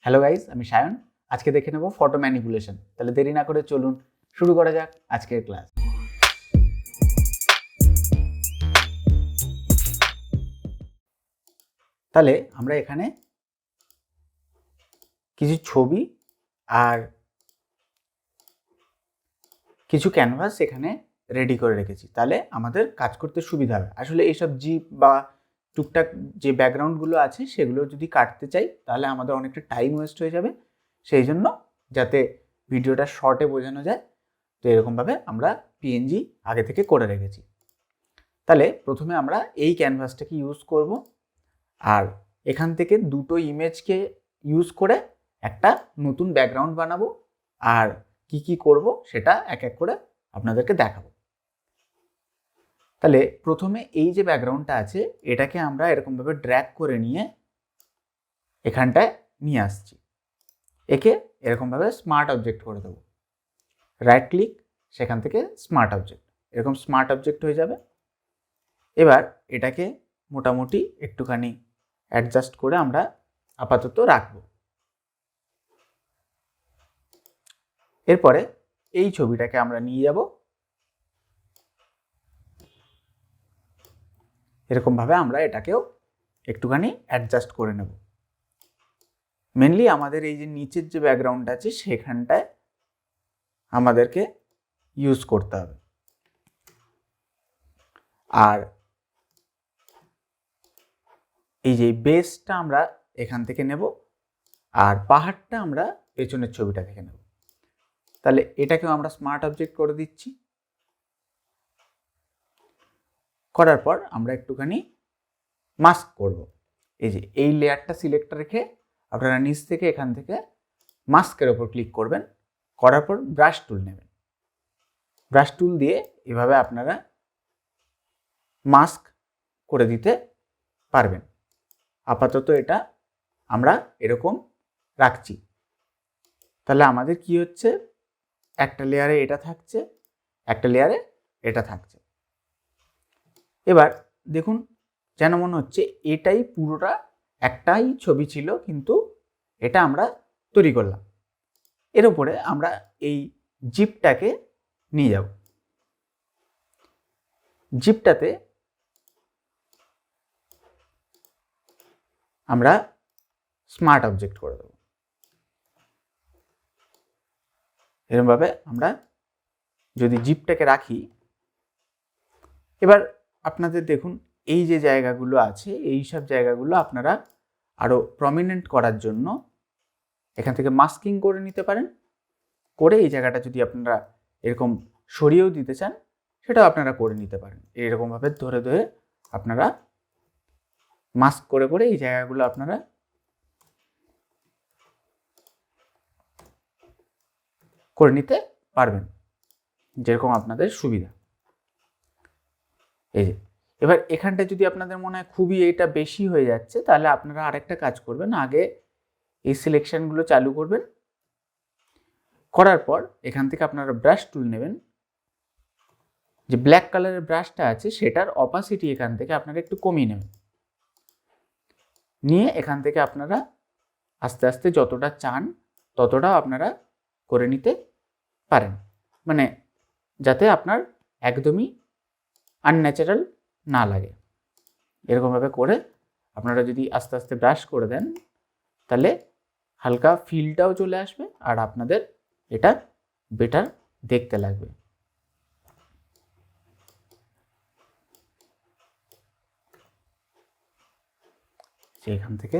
Hello guys, আমি সায়ন। আজকে দেখে নেব ফটো ম্যানিপুলেশন। তাহলে দেরি না করে চলুন শুরু করা যাক আজকের ক্লাস। তাহলে আমরা এখানে কিছু ছবি আর কিছু ক্যানভাস এখানে রেডি করে রেখেছি। তাহলে আমাদের কাজ করতে সুবিধা হবে। আসলে এইসব জিপ বা টুকটাক যে ব্যাকগ্রাউন্ডগুলো আছে সেগুলো যদি কাটতে চাই তাহলে আমাদের অনেকটা টাইম ওয়েস্ট হয়ে যাবে। সেই জন্য যাতে ভিডিওটা শর্টে বোঝানো যায়, তো এরকমভাবে আমরা পিএনজি আগে থেকে করে রেখেছি। তাহলে প্রথমে আমরা এই ক্যানভাসটাকে ইউজ করব, আর এখান থেকে দুটো ইমেজকে ইউজ করে একটা নতুন ব্যাকগ্রাউন্ড বানাবো, আর কি কি করব সেটা এক এক করে আপনাদেরকে দেখাবো। তাহলে প্রথমে এই যে ব্যাকগ্রাউন্ডটা আছে এটাকে আমরা এরকমভাবে ড্র্যাগ করে নিয়ে এখানটায় নিয়ে আসছি। একে এরকমভাবে স্মার্ট অবজেক্ট করে দেবো। রাইট ক্লিক, সেখান থেকে স্মার্ট অবজেক্ট, এরকম স্মার্ট অবজেক্ট হয়ে যাবে। এবার এটাকে মোটামুটি একটুখানি অ্যাডজাস্ট করে আমরা আপাতত রাখবো। এরপরে এই ছবিটাকে আমরা নিয়ে যাব, এরকমভাবে আমরা এটাকেও একটুখানি অ্যাডজাস্ট করে নেব। মেনলি আমাদের এই যে নিচের যে ব্যাকগ্রাউন্ড আছে সেখানটায় আমাদেরকে ইউজ করতে হবে। আর এই যে বেসটা আমরা এখান থেকে নেব, আর পাহাড়টা আমরা পেছনের ছবিটা থেকে নেব। তাহলে এটাকেও আমরা স্মার্ট অবজেক্ট করে দিচ্ছি। করার পর আমরা একটুখানি মাস্ক করব। এই যে এই লেয়ারটা সিলেক্ট রেখে আপনারা নিচ থেকে এখান থেকে মাস্কের ওপর ক্লিক করবেন। করার পর ব্রাশ টুল নেবেন। ব্রাশ টুল দিয়ে এভাবে আপনারা মাস্ক করে দিতে পারবেন। আপাতত এটা আমরা এরকম রাখছি। তাহলে আমাদের কি হচ্ছে, একটা লেয়ারে এটা থাকছে, একটা লেয়ারে এটা থাকছে। এবার দেখুন, যেন মনে হচ্ছে এটাই পুরোটা একটাই ছবি ছিল, কিন্তু এটা আমরা তৈরি করলাম। এর উপরে আমরা এই জিপটাকে নিয়ে যাব। জিপটাতে আমরা স্মার্ট অবজেক্ট করে দেব। এরকমভাবে আমরা যদি জিপটাকে রাখি, এবার আপনাদের দেখুন এই যে জায়গাগুলো আছে এই সব জায়গাগুলো আপনারা আরও প্রমিনেন্ট করার জন্য এখান থেকে মাস্কিং করে নিতে পারেন। করে এই জায়গাটা যদি আপনারা এরকম সরিয়েও দিতে চান সেটাও আপনারা করে নিতে পারেন। এরকমভাবে ধরে ধরে আপনারা মাস্ক করে করে এই জায়গাগুলো আপনারা করে নিতে পারবেন, যেরকম আপনাদের সুবিধা। এই যে এবার এখানটা যদি আপনাদের মনে হয় খুবই এটা বেশি হয়ে যাচ্ছে, তাহলে আপনারা আরেকটা কাজ করবেন, আগে এই সিলেকশনগুলো চালু করবেন। করার পর এখান থেকে আপনারা ব্রাশ টুল নেবেন। যে ব্ল্যাক কালারের ব্রাশটা আছে সেটার অপাসিটি এখান থেকে আপনারা একটু কমিয়ে নেবেন। নিয়ে এখান থেকে আপনারা আস্তে আস্তে যতটা চান ততটাও আপনারা করে নিতে পারেন, মানে যাতে আপনার একদমই আনন্যাচারাল না লাগে। এরকমভাবে করে আপনারা যদি আস্তে আস্তে ব্রাশ করে দেন তাহলে হালকা ফিলটাও চলে আসবে, আর আপনাদের এটা বেটার দেখতে লাগবে। এখান থেকে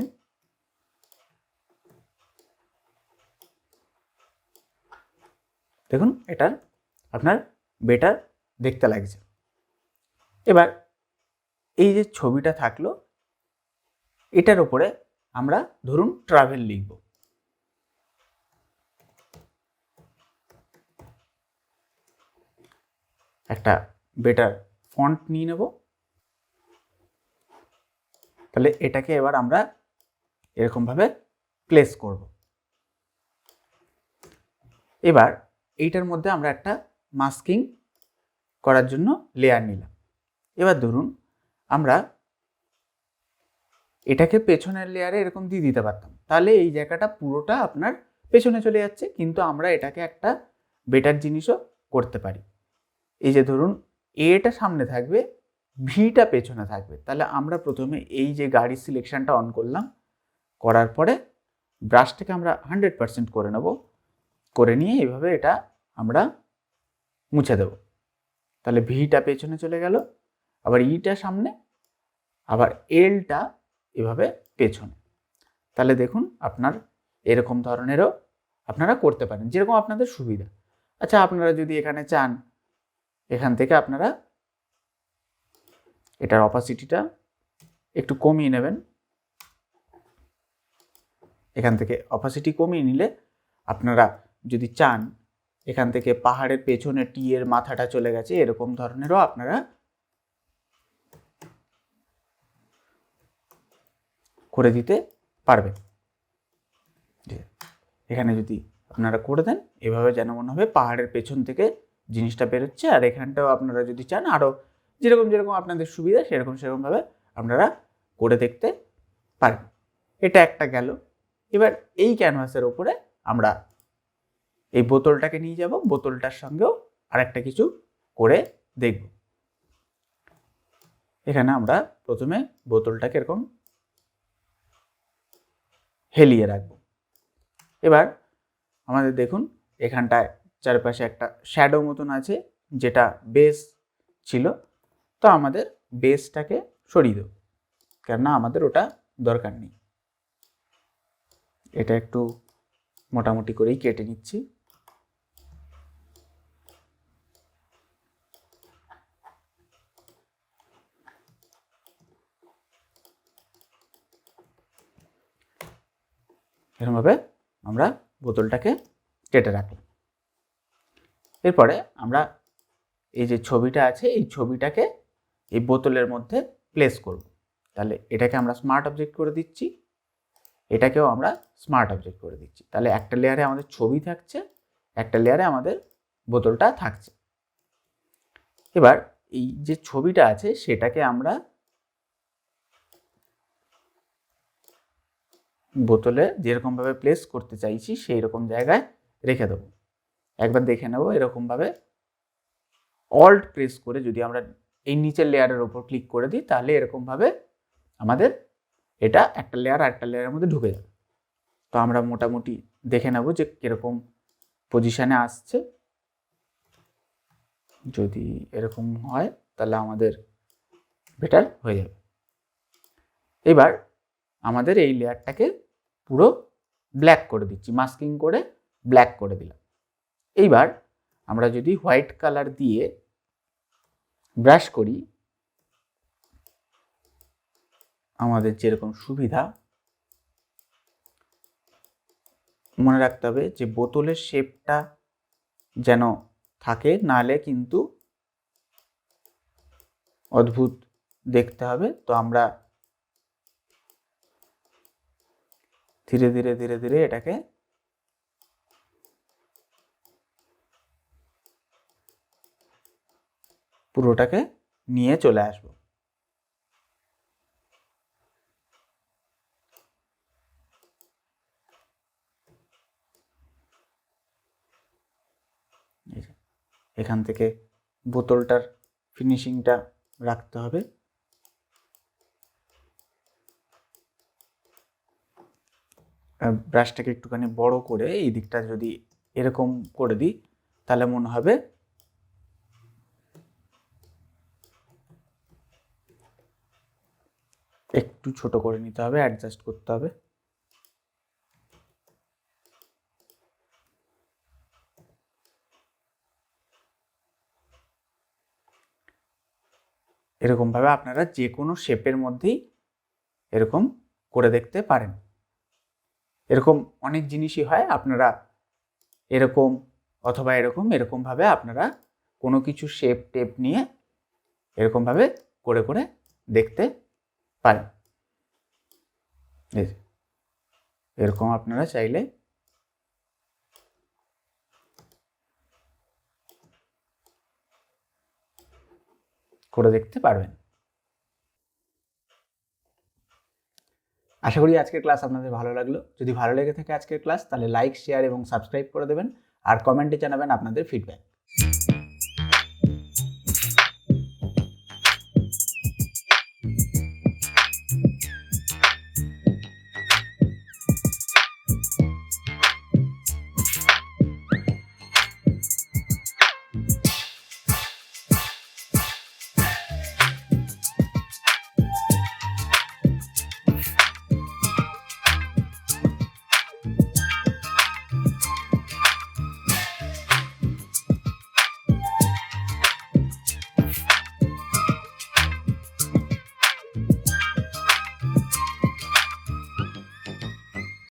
দেখুন এটা আপনার বেটার দেখতে লাগছে। এবার এই যে ছবিটা থাকলো এটার উপরে আমরা ধরুন ট্রাভেল লিখব। একটা বেটার ফন্ট নিয়ে নেব। তাহলে এটাকে এবার আমরা এরকমভাবে প্লেস করব। এবার এইটার মধ্যে আমরা একটা মাস্কিং করার জন্য লেয়ার নিলাম। এবার ধরুন আমরা এটাকে পেছনের লেয়ারে এরকম দিয়ে দিতে পারতাম, তাহলে এই জায়গাটা পুরোটা আপনার পেছনে চলে যাচ্ছে। কিন্তু আমরা এটাকে একটা বেটার জিনিসও করতে পারি। এই যে ধরুন এটা সামনে থাকবে, ভিটা পেছনে থাকবে, তাহলে আমরা প্রথমে এই যে গাড়ির সিলেকশনটা অন করলাম, করার পরে ব্রাশটাকে আমরা 100% করে নেব, করে নিয়ে এইভাবে এটা আমরা মুছে দেব। তাহলে ভিটা পেছনে চলে গেল, আবার ইটা সামনে, আবার এলটা এভাবে পেছনে। তাহলে দেখুন আপনার এরকম ধরনেরও আপনারা করতে পারেন, যেরকম আপনাদের সুবিধা। আচ্ছা, আপনারা যদি এখানে চান, এখান থেকে আপনারা এটার অপাসিটিটা একটু কমিয়ে নেবেন। এখান থেকে অপাসিটি কমিয়ে নিলে আপনারা যদি চান, এখান থেকে পাহাড়ের পেছনে টিয়ের মাথাটা চলে গেছে, এরকম ধরনেরও আপনারা করে দিতে পারবেন। এখানে যদি আপনারা করে দেন, এভাবে যেন মনে হবে পাহাড়ের পেছন থেকে জিনিসটা বেরোচ্ছে। আর এখানটাও আপনারা যদি চান, আরও যেরকম যেরকম আপনাদের সুবিধা সেরকমভাবে আপনারা করে দেখতে পারেন। এটা একটা গেল। এবার এই ক্যানভাসের ওপরে আমরা এই বোতলটাকে নিয়ে যাব, বোতলটার সঙ্গেও আরেকটা কিছু করে দেখব। এখানে আমরা প্রথমে বোতলটাকে এরকম হেলিয়ে রাখব। এবার আমাদের দেখুন এখানটায় চারপাশে একটা শ্যাডো মতন আছে, যেটা বেস ছিল। তো আমাদের বেসটাকে সরিয়ে দেব, কেননা আমাদের ওটা দরকার নেই। এটা একটু মোটামুটি করেই কেটে নিচ্ছি। এরকমভাবে আমরা বোতলটাকে কেটে রাখলাম। এরপরে আমরা এই যে ছবিটা আছে, এই ছবিটাকে এই বোতলের মধ্যে প্লেস করব। তাহলে এটাকে আমরা স্মার্ট অবজেক্ট করে দিচ্ছি, এটাকেও আমরা স্মার্ট অবজেক্ট করে দিচ্ছি। তাহলে একটা লেয়ারে আমাদের ছবি থাকছে, একটা লেয়ারে আমাদের বোতলটা থাকছে। এবার এই যে ছবিটা আছে সেটাকে আমরা বোতলে যেরকমভাবে প্লেস করতে চাইছি সেই রকম জায়গায় রেখে দেবো। একবার দেখে নেব, এরকমভাবে অল্ট প্রেস করে যদি আমরা এই নিচের লেয়ারের ওপর ক্লিক করে দিই, তাহলে এরকমভাবে আমাদের এটা একটা লেয়ার আর একটা লেয়ারের মধ্যে ঢুকে যাবে। তো আমরা মোটামুটি দেখে নেব যে কীরকম পজিশানে আসছে। যদি এরকম হয় তাহলে আমাদের বেটার হয়ে যাবে। এবার আমাদের এই লেয়ারটাকে পুরো ব্ল্যাক করে দিচ্ছি, মাস্কিং করে ব্ল্যাক করে দিলাম। এইবার আমরা যদি হোয়াইট কালার দিয়ে ব্রাশ করি, আমাদের যেরকম সুবিধা, মনে রাখতে হবে যে বোতলের শেপটা যেন থাকে, নাহলে কিন্তু অদ্ভুত দেখতে হবে। তো আমরা ধীরে ধীরে ধীরে ধীরে এটাকে পুরোটাকে নিয়ে চলে আসবো। এখান থেকে বোতলটার ফিনিশিংটা রাখতে হবে। ব্রাশটাকে একটুখানি বড় করে এই দিকটা যদি এরকম করে দিই, তাহলে মনে হবে একটু ছোট করে নিতে হবে, অ্যাডজাস্ট করতে হবে। এরকমভাবে আপনারা যে কোনো শেপের মধ্যেই এরকম করে দেখতে পারেন। এরকম অনেক জিনিসই হয়, আপনারা এরকম অথবা এরকমভাবে আপনারা কোনো কিছু শেপ টেপ নিয়ে এরকমভাবে করে করে দেখতে পারেন। এরকম আপনারা চাইলে করে দেখতে পারবেন। আশা করি আজকের ক্লাস আপনাদের ভালো লাগলো। যদি ভালো লেগে থাকে আজকের ক্লাস, তাহলে লাইক, শেয়ার এবং সাবস্ক্রাইব করে দেবেন আর কমেন্টে জানাবেন আপনাদের ফিডব্যাক।